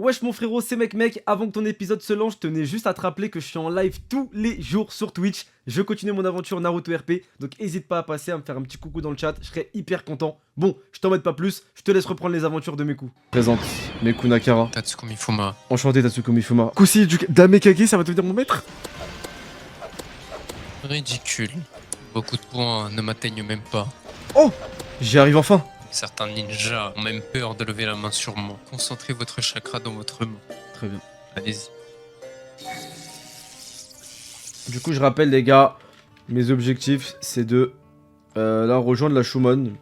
Wesh mon frérot, c'est mec, avant que ton épisode se lance, je tenais juste à te rappeler que je suis en live tous les jours sur Twitch. Je continue mon aventure Naruto RP, donc n'hésite pas à passer, à me faire un petit coucou dans le chat, je serais hyper content. Bon, je t'embête pas plus, je te laisse reprendre les aventures de Meku. Présente, Meku Nakara. Tatsuko Mifuma. Enchanté Tatsuko Mifuma. Kusi Damekage, ça va devenir mon maître? Ridicule. Beaucoup de points ne m'atteignent même pas. Oh, j'y arrive enfin. Certains ninjas ont même peur de lever la main sur moi. Concentrez votre chakra dans votre main. Très bien. Allez-y. Du coup, je rappelle les gars, mes objectifs, c'est de là rejoindre la Shumon.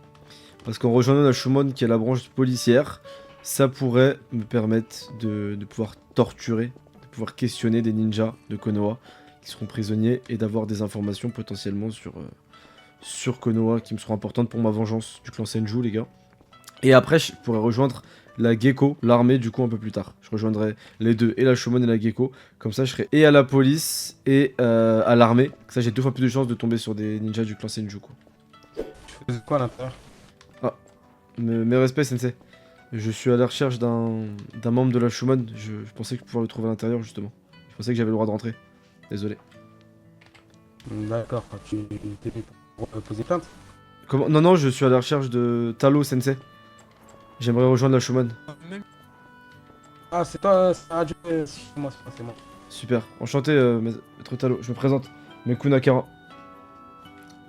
Parce qu'en rejoignant la Shumon, qui est la branche policière, ça pourrait me permettre de pouvoir torturer, de pouvoir questionner des ninjas de Konoha qui seront prisonniers et d'avoir des informations potentiellement sur Konoha qui me seront importantes pour ma vengeance du clan Senju, les gars. Et après, je pourrais rejoindre la Gecko, l'armée, du coup, un peu plus tard. Je rejoindrai les deux, et la Shumon et la Gecko. Comme ça, je serai et à la police et à l'armée. Comme ça, j'ai 2 fois plus de chances de tomber sur des ninjas du clan Senju, quoi. Tu faisais quoi à l'intérieur? Mes respects, Sensei. Je suis à la recherche d'un membre de la Shumon. Je pensais que je pouvais le trouver à l'intérieur, justement. Je pensais que j'avais le droit de rentrer. Désolé. D'accord, tu t'es venu pour poser plainte? Comment? Non, je suis à la recherche de Talo, Sensei. J'aimerais rejoindre la Shumon. Ah, c'est toi, c'est moi, c'est moi. Super. Enchanté, maître Talo. Je me présente. Meku Nakara.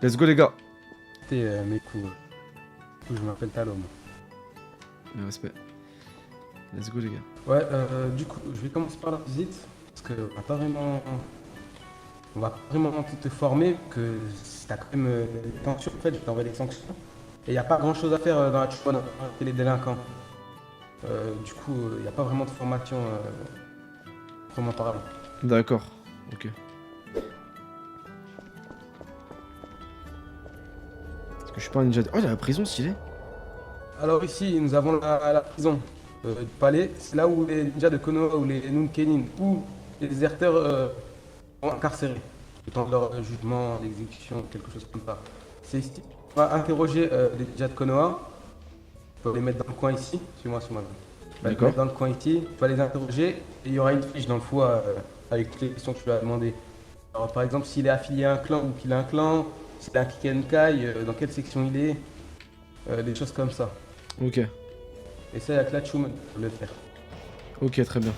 Let's go, les gars. T'es mes coups. Je m'appelle Talon. Mes respects. Let's go, les gars. Ouais, du coup, je vais commencer par la visite. Parce que on va pas vraiment te former. Que t'as quand même des sanctions. En fait, je t'envoie des sanctions. Et il n'y a pas grand chose à faire dans la Chupon avec les délinquants. Du coup, il n'y a pas vraiment de formation. Comment parler. D'accord. Ok. Parce que je suis pas un ninja. Oh, il y a la prison, stylé. Alors ici, nous avons la prison du palais. C'est là où les ninjas de Konoha ou les Nunkenin ou les déserteurs sont incarcérés. Le temps de leur jugement, l'exécution, quelque chose comme ça. C'est ici. On va interroger les ninjas de Konoha. On va les mettre dans le coin ici. Suis-moi, suis-moi. On va les D'accord. mettre dans le coin ici. On va les interroger et il y aura une fiche dans le foie avec toutes les questions que tu lui as demandées. Alors par exemple, s'il est affilié à un clan ou qu'il a un clan, s'il a un Kikenkai, dans quelle section il est, des choses comme ça. Ok. Et ça, il y a que la Chuman pour le faire. Ok, très bien.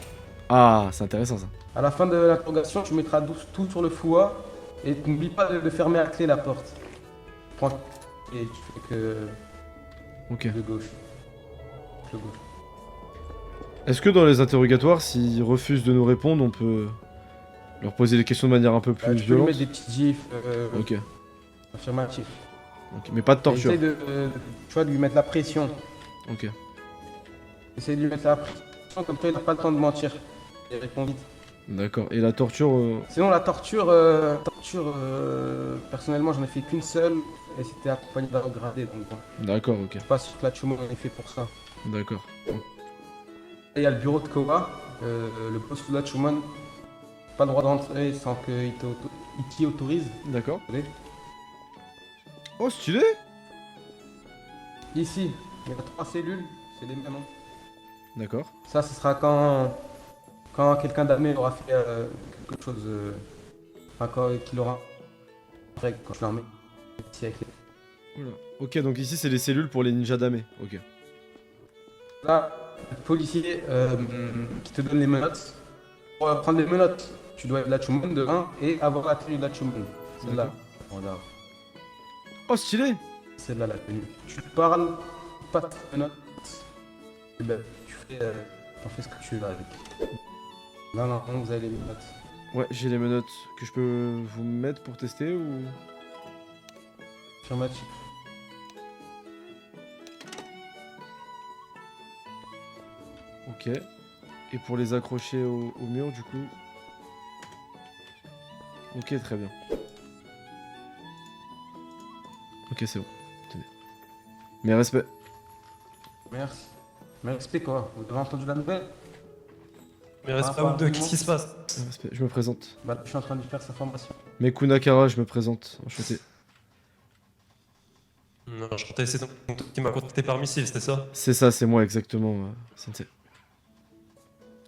Ah, c'est intéressant, ça. À la fin de l'interrogation, tu mettras tout sur le foie et n'oublie pas de fermer à clé la porte. Prends et tu fais que Ok. le gauche. Le gauche. Est-ce que dans les interrogatoires, s'ils refusent de nous répondre, on peut leur poser des questions de manière un peu plus Tu peux lui violente? mettre des petits gifs Ok. affirmatifs. Ok. Mais pas de torture. Essaye tu vois, de lui mettre la pression. Ok. Essaye de lui mettre la pression, comme ça il n'a pas le temps de mentir. Il répond vite. D'accord. Et la torture... Sinon, la torture, personnellement, j'en ai fait qu'une seule et c'était accompagné d'un regradé. Donc, bon, D'accord, ok. je suis pas sûr que la Chuman en ait fait pour ça. D'accord. Et il y a le bureau de Kowa, le poste de la Chuman. Pas le droit d'entrer sans qu'il t'y autorise. D'accord. Désolé. Oh, stylé. Ici, il y a 3 cellules, c'est les mêmes. Hein. D'accord. Ça, ce sera quand quelqu'un d'armé aura fait quelque chose. Enfin, qu'il aura. Après, quand je l'armée. Ici avec les. Oula. Ok, donc ici, c'est les cellules pour les ninjas damés. Ok. Là, le policier qui te donne les menottes. Pour prendre les menottes, tu dois être la Chuman de 1 et avoir la tenue de la Chuman. Celle-là. D'accord. Voilà. Oh, stylé. Celle-là, la tenue. Tu parles, pas de menottes. Et ben, t'en fais ce que tu veux avec. Là, non, vous avez les menottes. Ouais, j'ai les menottes que je peux vous mettre pour tester ou... Affirmatif. Ok. Et pour les accrocher au mur, du coup... Ok, très bien. Ok, c'est bon. Tenez. Mes respects. Merci. Mais explique quoi, vous avez entendu la nouvelle? Mais reste pas ou deux, qu'est-ce qui se passe? Mes respects. Je me présente. Bah, je suis en train de lui faire sa formation. Meku Nakara, je me présente. Enchanté. Non, je crois que c'est ton qui m'a contacté par missile, c'était ça? C'est ça, c'est moi exactement, Sensei.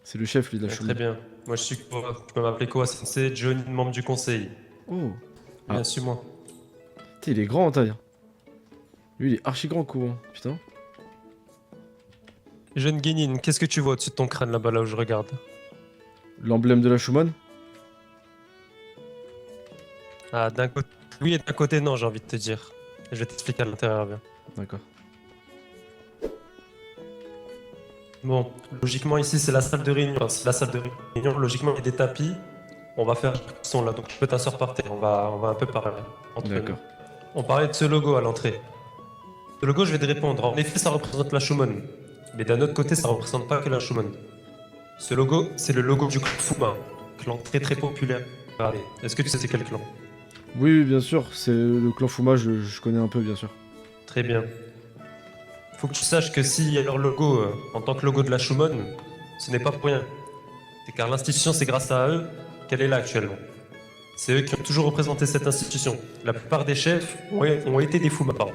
C'est le chef, lui, de la Très Shumon. bien. Moi, je suis Koa. Tu peux m'appeler Koa Sensei, Johnny, membre du conseil. Oh. Ah. Bien, suis-moi. Putain, il est grand en taille. Hein. Lui, il est archi grand, Koa. Putain. Jeune Guénine, qu'est-ce que tu vois au-dessus de ton crâne là-bas, là où je regarde? L'emblème de la Shumon. Ah, d'un côté. Oui, et d'un côté, non, j'ai envie de te dire. Je vais t'expliquer à l'intérieur, bien. D'accord. Bon, logiquement, ici, c'est la salle de réunion. Enfin, c'est la salle de réunion. Logiquement, il y a des tapis. On va faire ce son là, donc tu peux t'asseoir par terre. On va un peu parler entre nous. D'accord. On parlait de ce logo à l'entrée. Ce logo, je vais te répondre. En effet, ça représente la Shumon. Mais d'un autre côté, ça représente pas que la Shumon. Ce logo, c'est le logo du clan Fuma. Clan très très populaire. Regardez, est-ce que tu sais c'est quel clan? Oui, oui, bien sûr. C'est le clan Fuma, je connais un peu, bien sûr. Très bien. Faut que tu saches que si leur logo, en tant que logo de la Shumon, ce n'est pas pour rien. C'est car l'institution, c'est grâce à eux qu'elle est là actuellement. C'est eux qui ont toujours représenté cette institution. La plupart des chefs ont été des Fuma, pardon.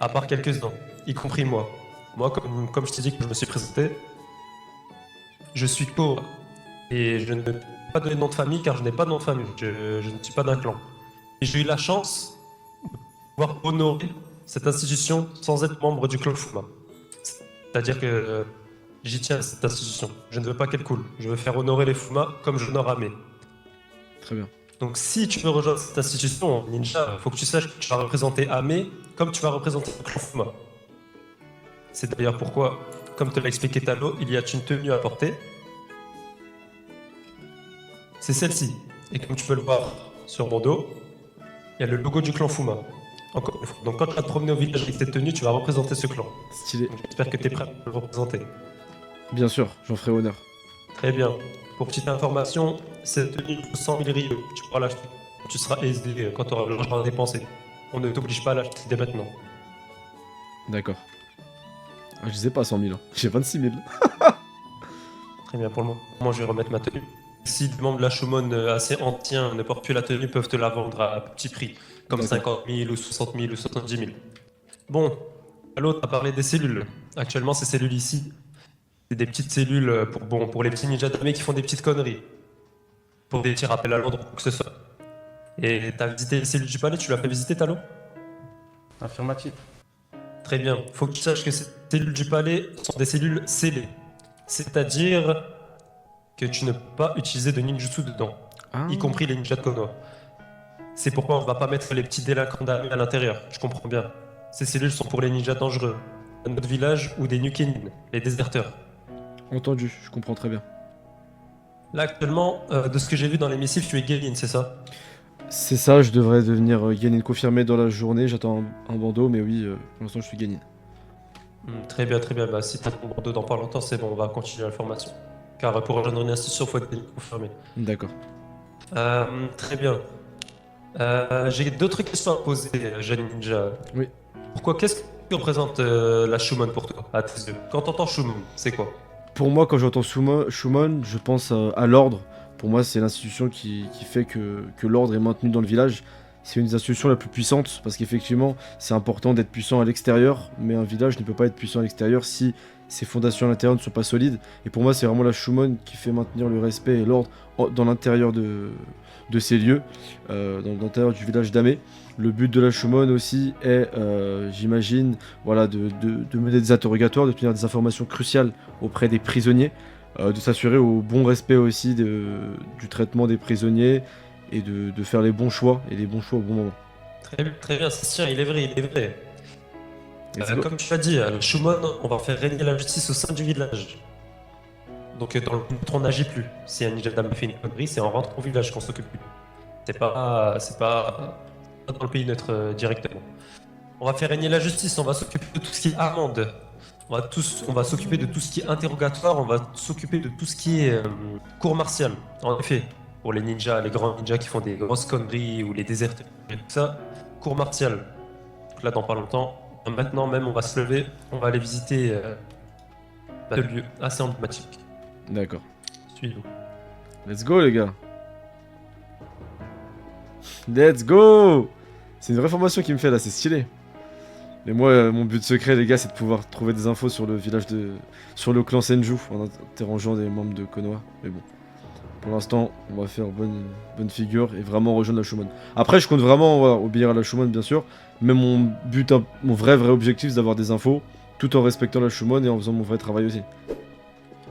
À part quelques-uns, y compris moi. Moi, comme je t'ai dit que je me suis présenté, je suis Koa. Et je ne peux pas donner de nom de famille car je n'ai pas de nom de famille. Je ne suis pas d'un clan. Et j'ai eu la chance de pouvoir honorer cette institution sans être membre du clan Fuma. C'est-à-dire que j'y tiens à cette institution. Je ne veux pas qu'elle coule. Je veux faire honorer les Fuma comme j'honore Ame. Très bien. Donc si tu veux rejoindre cette institution, Ninja, il faut que tu saches que tu vas représenter Ame comme tu vas représenter le clan Fuma. C'est d'ailleurs pourquoi, comme te l'a expliqué Talo, il y a une tenue à porter. C'est celle-ci. Et comme tu peux le voir sur mon dos, il y a le logo du clan Fuma. Encore une fois. Donc quand tu vas te promener au village avec cette tenue, tu vas représenter ce clan. Stylé. Donc, j'espère que tu es prêt à le représenter. Bien sûr, j'en ferai honneur. Très bien. Pour petite information, cette tenue vaut 100 000 rieux. Tu pourras l'acheter. Tu seras aisé quand tu auras l'argent à dépenser. On ne t'oblige pas à l'acheter dès maintenant. D'accord. Ah, je disais pas 100 000. Hein. J'ai 26 000. Très bien pour le moment. Moi, je vais remettre ma tenue. Si des membres de la Shumon assez anciens ne portent plus la tenue, peuvent te la vendre à petit prix, comme D'accord. 50 000 ou 60 000 ou 70 000. Bon, l'autre a parlé des cellules. Actuellement, ces cellules ici, c'est des petites cellules pour les petits ninjas d'armée qui font des petites conneries. Pour des petits rappels à l'ordre ou quoi que ce soit. Et t'as visité les cellules du palais, tu l'as fait visiter, Talo? Affirmatif. Très bien. Faut que tu saches que ces cellules du palais sont des cellules scellées. C'est-à-dire que tu ne peux pas utiliser de ninjutsu dedans, Ah. y compris les ninjas de Konoha. C'est pourquoi on ne va pas mettre les petits délinquants d'armée à l'intérieur, je comprends bien. Ces cellules sont pour les ninjas dangereux, à notre village ou des Nukenin, les déserteurs. Entendu, je comprends très bien. Là actuellement, de ce que j'ai vu dans les missiles, tu es Guélin, c'est ça? C'est ça, je devrais devenir Ganin confirmé dans la journée. J'attends un bandeau, mais oui, pour l'instant, je suis Ganin. Très bien, très bien. Bah, si t'as ton bordeaux dans pas longtemps, c'est bon, on va continuer la formation. Car pour rejoindre une institution, il faut être confirmé. D'accord. Très bien. J'ai d'autres questions à poser, jeune ninja. Oui. Qu'est-ce que représente la Shumon pour toi, à tes yeux? Quand t'entends Shumon, c'est quoi? Pour moi, quand j'entends Shumon, je pense à l'ordre. Pour moi, c'est l'institution qui fait que l'ordre est maintenu dans le village. C'est une des institutions la plus puissante, parce qu'effectivement, c'est important d'être puissant à l'extérieur, mais un village ne peut pas être puissant à l'extérieur si ses fondations à l'intérieur ne sont pas solides. Et pour moi, c'est vraiment la Shumon qui fait maintenir le respect et l'ordre dans l'intérieur de ces lieux, dans l'intérieur du village d'Ame. Le but de la Shumon aussi est, j'imagine, voilà, de mener des interrogatoires, d'obtenir des informations cruciales auprès des prisonniers, de s'assurer au bon respect aussi du traitement des prisonniers et de faire les bons choix et les bons choix au bon moment. Très bien, c'est sûr, il est vrai, il est vrai. Let's go. Comme tu l'as dit, le Shumon, on va faire régner la justice au sein du village. Donc dans le but, on n'agit plus. Si un ninja d'âme fait une connerie, c'est en rentrant au village qu'on s'occupe plus. C'est pas dans le pays neutre directement. On va faire régner la justice, on va s'occuper de tout ce qui est amende. On va s'occuper de tout ce qui est interrogatoire, on va s'occuper de tout ce qui est cour martiale. En effet, pour les ninjas, les grands ninjas qui font des grosses conneries ou les déserteurs et tout ça, cour martiale. Donc là, dans pas longtemps, maintenant même, on va se lever, on va aller visiter ce lieu assez emblématique. D'accord. Suis-nous. Let's go, les gars. Let's go. C'est une vraie formation qui me fait là, c'est stylé. Mais moi, mon but secret, les gars, c'est de pouvoir trouver des infos sur le village de... sur le clan Senju, en interrogeant des membres de Konoha. Mais bon, pour l'instant, on va faire bonne figure et vraiment rejoindre la Shumon. Après, je compte vraiment voilà, obéir à la Shumon, bien sûr. Mais mon but, mon vrai objectif, c'est d'avoir des infos, tout en respectant la Shumon et en faisant mon vrai travail aussi.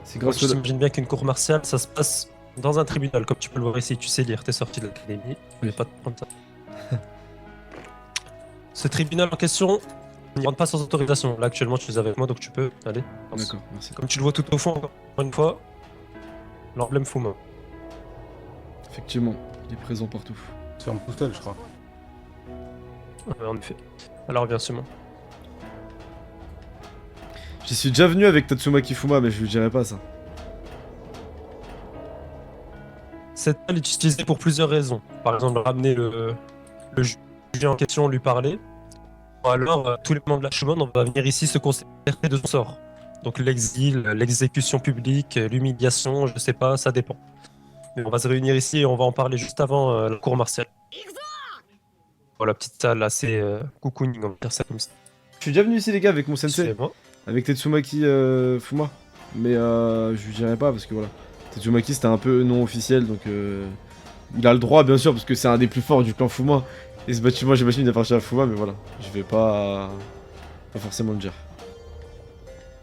C'est grâce Tu t'imagines bien qu'une cour martiale, ça se passe dans un tribunal, comme tu peux le voir ici. Tu sais lire, t'es sorti de l'académie. Je vais pas te prendre ça. Ce tribunal en question, on n'y rentre pas sans autorisation. Là, actuellement, tu es avec moi, donc tu peux. Allez. avance. D'accord, merci. Comme tu le vois tout au fond, encore une fois, l'emblème Fuma. Effectivement, il est présent partout. C'est un tout seul, je crois. En effet. Alors, bien sûr. J'y suis déjà venu avec Tatsumaki Fuma, mais je lui dirai pas ça. Cette salle est utilisée pour plusieurs raisons. Par exemple, ramener le juge en question, lui parler. Ou alors, tous les membres de la Shumon, on va venir ici se concerter de son sort. Donc l'exil, l'exécution publique, l'humiliation, je sais pas, ça dépend. Mais on va se réunir ici et on va en parler juste avant la cour martiale. Voilà, petite salle assez cocooning, on va dire ça comme ça. Je suis déjà venu ici, les gars, avec mon sensei. Suivez-moi. Avec Tatsumaki Fuma. Mais je lui dirai pas parce que voilà. Tatsumaki c'était un peu non officiel donc il a le droit bien sûr parce que c'est un des plus forts du clan Fuma. Et ce bâtiment j'imagine il appartient à Fuma mais voilà. Je vais pas forcément le dire.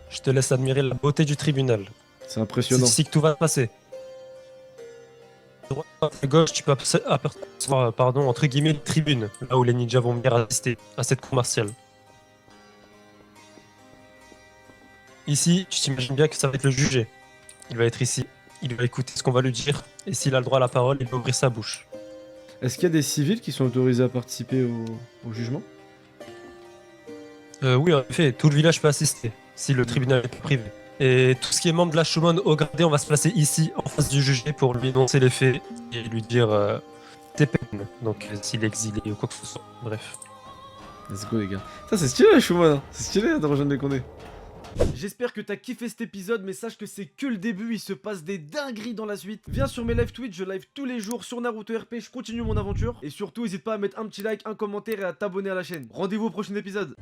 Je te laisse admirer la beauté du tribunal. C'est C'est impressionnant. ici que tout va passer. À droite, à gauche, tu peux apercevoir, pardon, entre guillemets, une tribune, là où les ninjas vont venir assister à cette cour martiale. Ici, tu t'imagines bien que ça va être le jugé. Il va être ici, il va écouter ce qu'on va lui dire, et s'il a le droit à la parole, il va ouvrir sa bouche. Est-ce qu'il y a des civils qui sont autorisés à participer au jugement? Oui, en effet, tout le village peut assister, si le tribunal est privé. Et tout ce qui est membre de la Shumon au gradé, on va se placer ici, en face du jugé, pour lui énoncer les faits et lui dire tes peines. Donc, s'il est exilé ou quoi que ce soit. Bref. Let's go les gars. Ça c'est stylé la Shumon, hein. C'est stylé de rejoindre les Condés. J'espère que t'as kiffé cet épisode, mais sache que c'est que le début, il se passe des dingueries dans la suite. Viens sur mes live Twitch, je live tous les jours sur Naruto RP, je continue mon aventure. Et surtout, n'hésite pas à mettre un petit like, un commentaire et à t'abonner à la chaîne. Rendez-vous au prochain épisode.